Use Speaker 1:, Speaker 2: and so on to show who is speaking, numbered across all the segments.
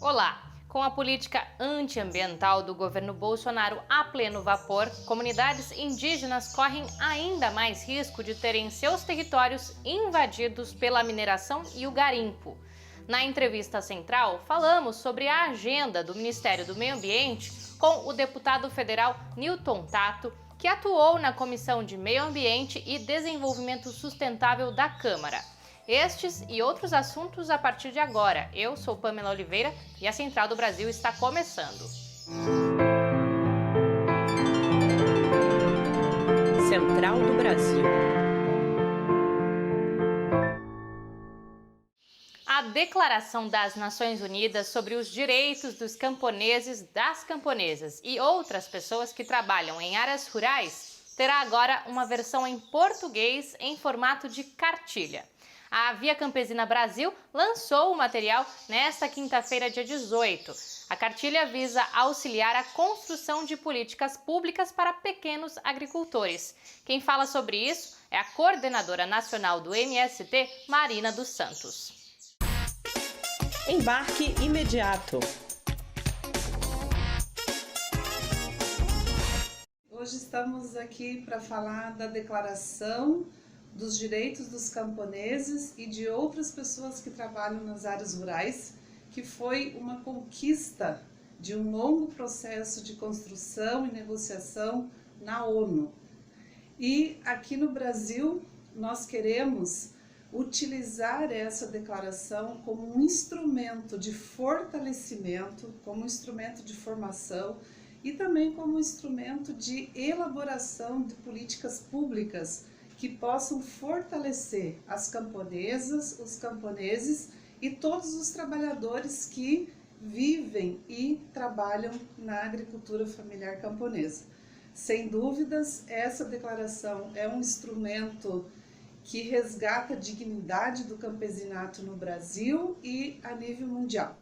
Speaker 1: Olá! Com a política antiambiental do governo Bolsonaro a pleno vapor, comunidades indígenas correm ainda mais risco de terem seus territórios invadidos pela mineração e o garimpo. Na entrevista central, falamos sobre a agenda do Ministério do Meio Ambiente com o deputado federal Newton Tato, que atuou na Comissão de Meio Ambiente e Desenvolvimento Sustentável da Câmara. Estes e outros assuntos a partir de agora. Eu sou Pamela Oliveira e a Central do Brasil está começando.
Speaker 2: Central do Brasil.
Speaker 1: A Declaração das Nações Unidas sobre os Direitos dos Camponeses, das Camponesas e outras pessoas que trabalham em áreas rurais terá agora uma versão em português em formato de cartilha. A Via Campesina Brasil lançou o material nesta quinta-feira, dia 18. A cartilha visa auxiliar a construção de políticas públicas para pequenos agricultores. Quem fala sobre isso é a coordenadora nacional do MST, Marina dos Santos.
Speaker 2: Embarque imediato.
Speaker 3: Hoje estamos aqui para falar da Declaração dos Direitos dos Camponeses e de outras pessoas que trabalham nas áreas rurais, que foi uma conquista de um longo processo de construção e negociação na ONU. E aqui no Brasil, nós queremos utilizar essa declaração como um instrumento de fortalecimento, como um instrumento de formação e também como um instrumento de elaboração de políticas públicas que possam fortalecer as camponesas, os camponeses e todos os trabalhadores que vivem e trabalham na agricultura familiar camponesa. Sem dúvidas, essa declaração é um instrumento que resgata a dignidade do campesinato no Brasil e a nível mundial.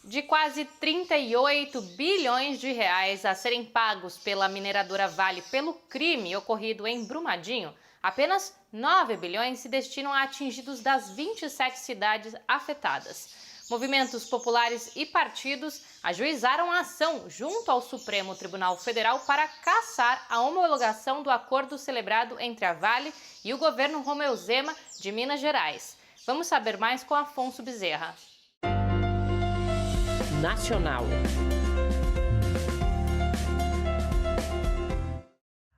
Speaker 1: De quase 38 bilhões de reais a serem pagos pela mineradora Vale pelo crime ocorrido em Brumadinho, apenas 9 bilhões se destinam a atingidos das 27 cidades afetadas. Movimentos populares e partidos ajuizaram a ação junto ao Supremo Tribunal Federal para cassar a homologação do acordo celebrado entre a Vale e o governo Romeu Zema de Minas Gerais. Vamos saber mais com Afonso Bezerra.
Speaker 2: Nacional.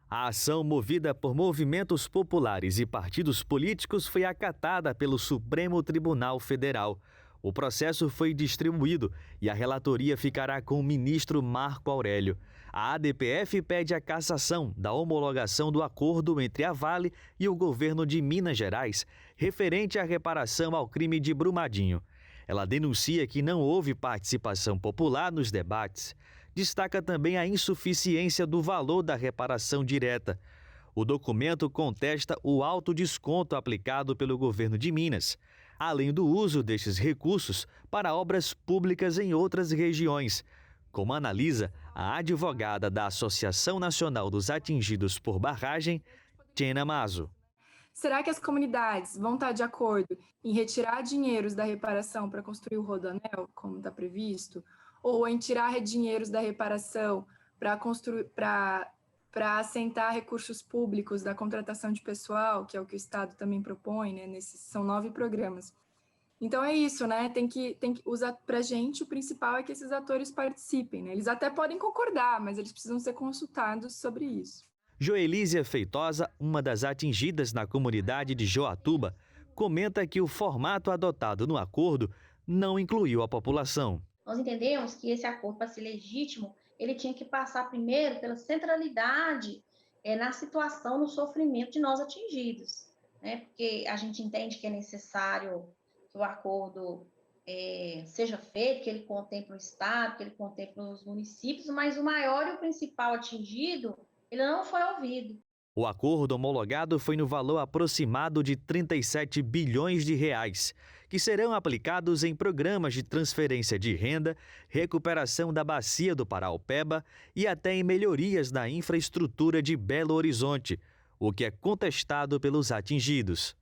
Speaker 4: A ação movida por movimentos populares e partidos políticos foi acatada pelo Supremo Tribunal Federal. O processo foi distribuído e a relatoria ficará com o ministro Marco Aurélio. A ADPF pede a cassação da homologação do acordo entre a Vale e o governo de Minas Gerais, referente à reparação ao crime de Brumadinho. Ela denuncia que não houve participação popular nos debates. Destaca também a insuficiência do valor da reparação direta. O documento contesta o alto desconto aplicado pelo governo de Minas, além do uso destes recursos para obras públicas em outras regiões, como analisa a advogada da Associação Nacional dos Atingidos por Barragem, Tena Mazo.
Speaker 5: Será que as comunidades vão estar de acordo em retirar dinheiros da reparação para construir o rodoanel, como está previsto? Ou em tirar dinheiros da reparação para assentar recursos públicos da contratação de pessoal, que é o que o Estado também propõe, né? São 9 programas. Então é isso, né? Tem que usar para a gente, o principal é que esses atores participem, né? Eles até podem concordar, mas eles precisam ser consultados sobre isso.
Speaker 4: Joelísia Feitosa, uma das atingidas na comunidade de Joatuba, comenta que o formato adotado no acordo não incluiu a população.
Speaker 6: Nós entendemos que esse acordo, para ser legítimo, ele tinha que passar primeiro pela centralidade na situação, no sofrimento de nós atingidos, né? Porque a gente entende que é necessário que o acordo seja feito, que ele contemple o Estado, que ele contemple os municípios, mas o maior e o principal atingido, ele não foi ouvido.
Speaker 4: O acordo homologado foi no valor aproximado de 37 bilhões de reais, que serão aplicados em programas de transferência de renda, recuperação da bacia do Paraopeba e até em melhorias na infraestrutura de Belo Horizonte, o que é contestado pelos atingidos.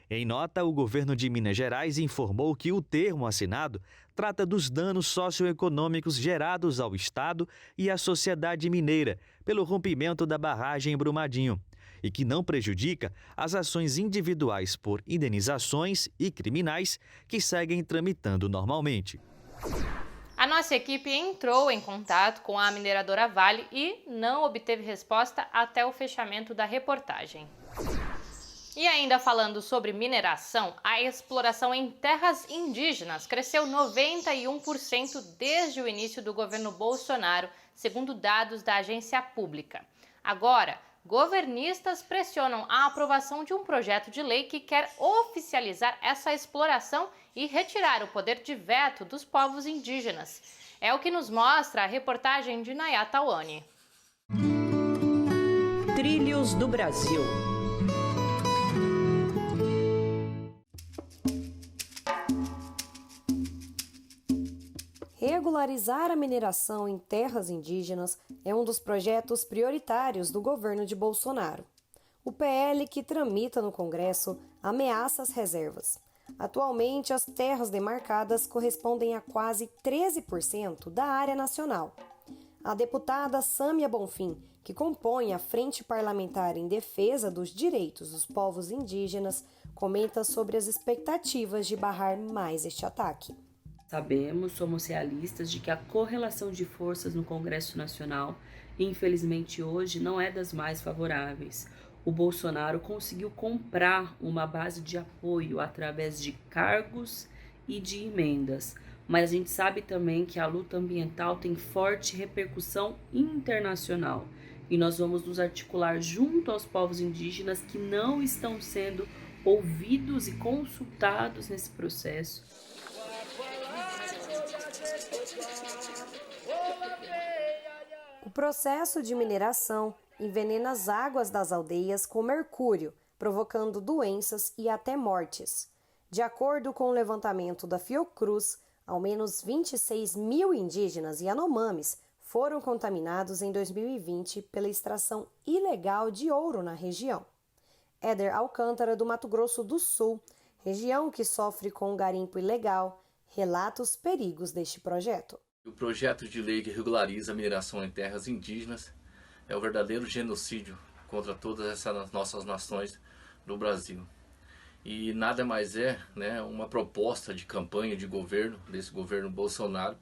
Speaker 4: Em nota, o governo de Minas Gerais informou que o termo assinado trata dos danos socioeconômicos gerados ao Estado e à sociedade mineira pelo rompimento da barragem em Brumadinho e que não prejudica as ações individuais por indenizações e criminais que seguem tramitando normalmente.
Speaker 1: A nossa equipe entrou em contato com a mineradora Vale e não obteve resposta até o fechamento da reportagem. E ainda falando sobre mineração, a exploração em terras indígenas cresceu 91% desde o início do governo Bolsonaro, segundo dados da agência pública. Agora, governistas pressionam a aprovação de um projeto de lei que quer oficializar essa exploração e retirar o poder de veto dos povos indígenas. É o que nos mostra a reportagem de Nayá Tawane.
Speaker 2: Trilhos do Brasil.
Speaker 7: Regularizar a mineração em terras indígenas é um dos projetos prioritários do governo de Bolsonaro. O PL que tramita no Congresso ameaça as reservas. Atualmente, as terras demarcadas correspondem a quase 13% da área nacional. A deputada Sâmia Bonfim, que compõe a Frente Parlamentar em Defesa dos Direitos dos Povos Indígenas, comenta sobre as expectativas de barrar mais este ataque.
Speaker 8: Sabemos, somos realistas de que a correlação de forças no Congresso Nacional, infelizmente hoje, não é das mais favoráveis. O Bolsonaro conseguiu comprar uma base de apoio através de cargos e de emendas, mas a gente sabe também que a luta ambiental tem forte repercussão internacional e nós vamos nos articular junto aos povos indígenas que não estão sendo ouvidos e consultados nesse processo.
Speaker 7: O processo de mineração envenena as águas das aldeias com mercúrio, provocando doenças e até mortes. De acordo com o levantamento da Fiocruz, ao menos 26 mil indígenas e Yanomamis foram contaminados em 2020 pela extração ilegal de ouro na região. Éder Alcântara, do Mato Grosso do Sul, região que sofre com o garimpo ilegal, relata os perigos deste projeto.
Speaker 9: O projeto de lei que regulariza a mineração em terras indígenas é o verdadeiro genocídio contra todas essas nossas nações do Brasil. E nada mais é, uma proposta de campanha de governo, desse governo Bolsonaro,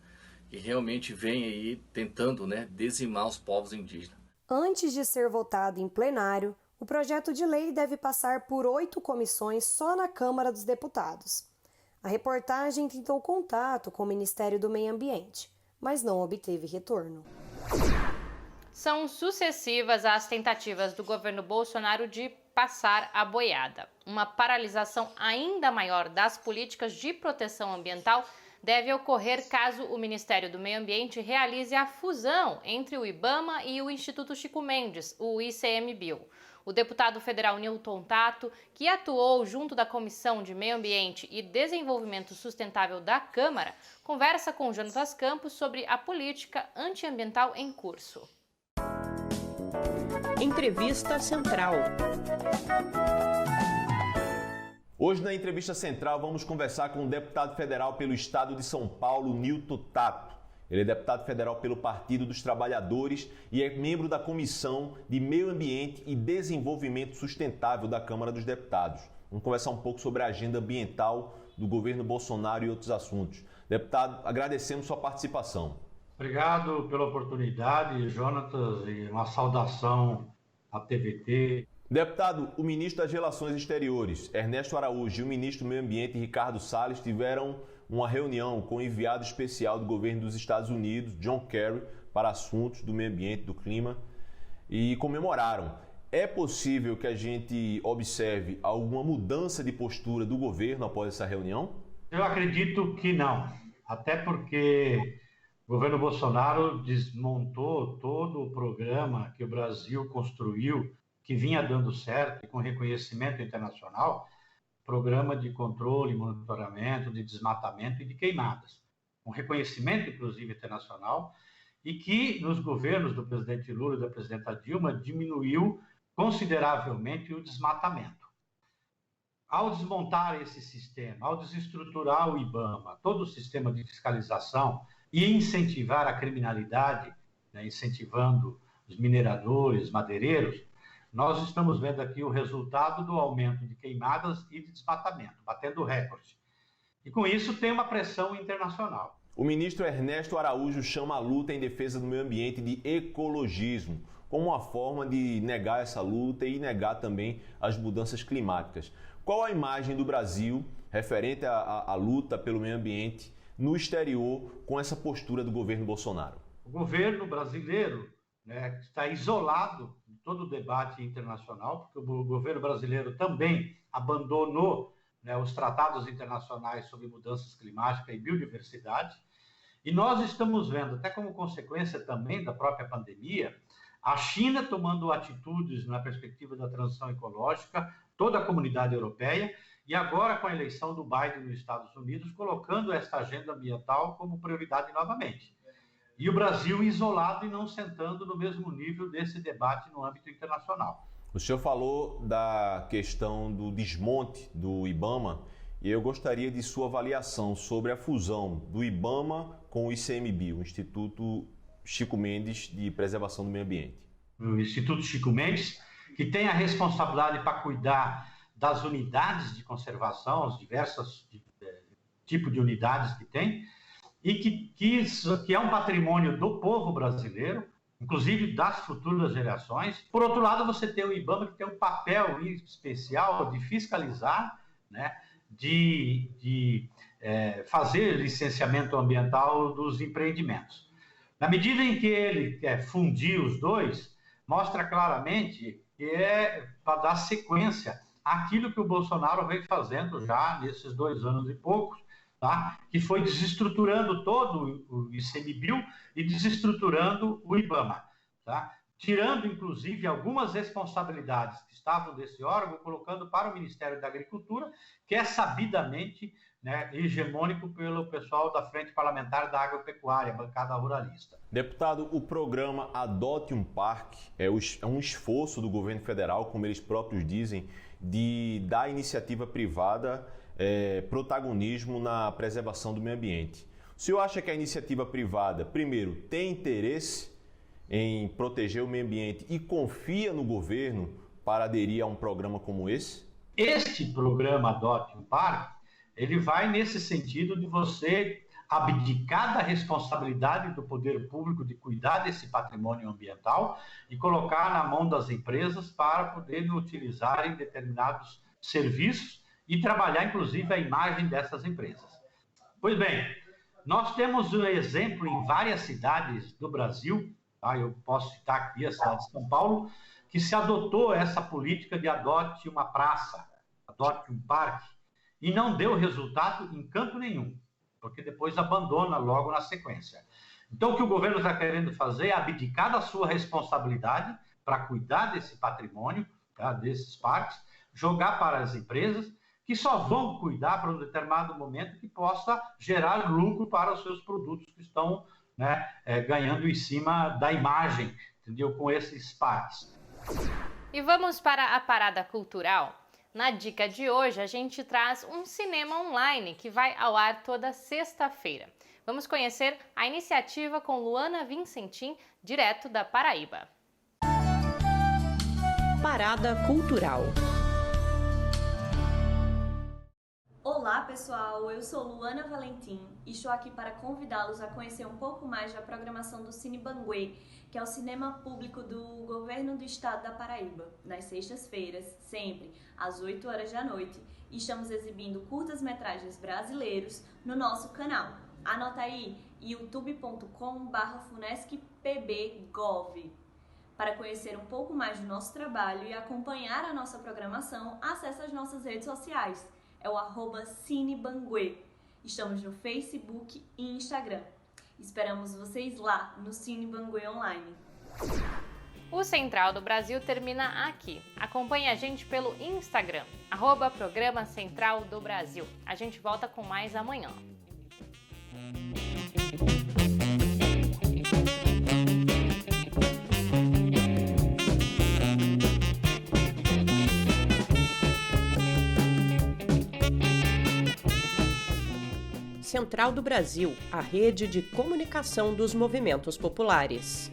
Speaker 9: que realmente vem aí tentando dizimar os povos indígenas.
Speaker 7: Antes de ser votado em plenário, o projeto de lei deve passar por 8 comissões só na Câmara dos Deputados. A reportagem tentou contato com o Ministério do Meio Ambiente, mas não obteve retorno.
Speaker 1: São sucessivas as tentativas do governo Bolsonaro de passar a boiada. Uma paralisação ainda maior das políticas de proteção ambiental deve ocorrer caso o Ministério do Meio Ambiente realize a fusão entre o IBAMA e o Instituto Chico Mendes, o ICMBio. O deputado federal Newton Tato, que atuou junto da Comissão de Meio Ambiente e Desenvolvimento Sustentável da Câmara, conversa com Jonatas Campos sobre a política antiambiental em curso.
Speaker 2: Entrevista Central.
Speaker 10: Hoje na Entrevista Central vamos conversar com o deputado federal pelo Estado de São Paulo, Newton Tato. Ele é deputado federal pelo Partido dos Trabalhadores e é membro da Comissão de Meio Ambiente e Desenvolvimento Sustentável da Câmara dos Deputados. Vamos conversar um pouco sobre a agenda ambiental do governo Bolsonaro e outros assuntos. Deputado, agradecemos sua participação.
Speaker 11: Obrigado pela oportunidade, Jonatas, e uma saudação à TVT.
Speaker 10: Deputado, o ministro das Relações Exteriores, Ernesto Araújo, e o ministro do Meio Ambiente, Ricardo Salles, tiveram uma reunião com o enviado especial do governo dos Estados Unidos, John Kerry, para assuntos do meio ambiente, do clima, e comemoraram. É possível que a gente observe alguma mudança de postura do governo após essa reunião?
Speaker 11: Eu acredito que não, até porque o governo Bolsonaro desmontou todo o programa que o Brasil construiu, que vinha dando certo e com reconhecimento internacional, programa de controle, monitoramento, de desmatamento e de queimadas, com reconhecimento, inclusive, internacional, e que nos governos do presidente Lula e da presidenta Dilma diminuiu consideravelmente o desmatamento. Ao desmontar esse sistema, ao desestruturar o IBAMA, todo o sistema de fiscalização e incentivar a criminalidade, né, incentivando os mineradores, madeireiros, nós estamos vendo aqui o resultado do aumento de queimadas e de desmatamento, batendo recorde. E com isso tem uma pressão internacional.
Speaker 10: O ministro Ernesto Araújo chama a luta em defesa do meio ambiente de ecologismo, como uma forma de negar essa luta e negar também as mudanças climáticas. Qual a imagem do Brasil referente à luta pelo meio ambiente no exterior com essa postura do governo Bolsonaro?
Speaker 11: O governo brasileiro, né, está isolado de todo o debate internacional, porque o governo brasileiro também abandonou, né, os tratados internacionais sobre mudanças climáticas e biodiversidade. E nós estamos vendo, até como consequência também da própria pandemia, a China tomando atitudes na perspectiva da transição ecológica, toda a comunidade europeia, e agora com a eleição do Biden nos Estados Unidos, colocando essa agenda ambiental como prioridade novamente. E o Brasil isolado e não sentando no mesmo nível desse debate no âmbito internacional.
Speaker 10: O senhor falou da questão do desmonte do IBAMA e eu gostaria de sua avaliação sobre a fusão do IBAMA com o ICMBio, o Instituto Chico Mendes de Preservação do Meio Ambiente.
Speaker 11: O Instituto Chico Mendes, que tem a responsabilidade para cuidar das unidades de conservação, os diversos tipos de unidades que tem, e que é um patrimônio do povo brasileiro, inclusive das futuras gerações. Por outro lado, você tem o IBAMA, que tem um papel especial de fiscalizar, né, de fazer licenciamento ambiental dos empreendimentos. Na medida em que ele quer fundir os dois, mostra claramente que é para dar sequência àquilo que o Bolsonaro vem fazendo já nesses 2 anos e poucos, tá? Que foi desestruturando todo o ICMBio e desestruturando o IBAMA, tá? Tirando, inclusive, algumas responsabilidades que estavam desse órgão, colocando para o Ministério da Agricultura, que é sabidamente, né, hegemônico pelo pessoal da Frente Parlamentar da Agropecuária, bancada ruralista.
Speaker 10: Deputado, o programa Adote um Parque é um esforço do governo federal, como eles próprios dizem, de dar à iniciativa privada protagonismo na preservação do meio ambiente. O senhor acha que a iniciativa privada, primeiro, tem interesse em proteger o meio ambiente e confia no governo para aderir a um programa como esse?
Speaker 11: Este programa Adote um Parque, ele vai nesse sentido de você abdicar da responsabilidade do poder público de cuidar desse patrimônio ambiental e colocar na mão das empresas para poderem utilizar em determinados serviços e trabalhar, inclusive, a imagem dessas empresas. Pois bem, nós temos um exemplo em várias cidades do Brasil, tá? Eu posso citar aqui a cidade de São Paulo, que se adotou essa política de adote uma praça, adote um parque, e não deu resultado em canto nenhum, porque depois abandona logo na sequência. Então, o que o governo está querendo fazer é abdicar da sua responsabilidade para cuidar desse patrimônio, tá, desses parques, jogar para as empresas, que só vão cuidar para um determinado momento que possa gerar lucro para os seus produtos que estão, né, ganhando em cima da imagem, entendeu, com esses parques.
Speaker 1: E vamos para a parada cultural? Na dica de hoje, a gente traz um cinema online que vai ao ar toda sexta-feira. Vamos conhecer a iniciativa com Luana Vincentim, direto da Paraíba.
Speaker 2: Parada Cultural.
Speaker 12: Olá pessoal, eu sou Luana Valentim e estou aqui para convidá-los a conhecer um pouco mais da programação do Cine Banguê, que é o cinema público do governo do estado da Paraíba. Nas sextas-feiras, sempre às 8 horas da noite, estamos exibindo curtas-metragens brasileiros no nosso canal. Anota aí, youtube.com/funeskpbgov. Para conhecer um pouco mais do nosso trabalho e acompanhar a nossa programação, acesse as nossas redes sociais. É o @cinebanguê. Estamos no Facebook e Instagram. Esperamos vocês lá no Cine Banguê Online.
Speaker 1: O Central do Brasil termina aqui. Acompanhe a gente pelo Instagram, @Programa Central do Brasil. A gente volta com mais amanhã.
Speaker 2: Central do Brasil, a rede de comunicação dos movimentos populares.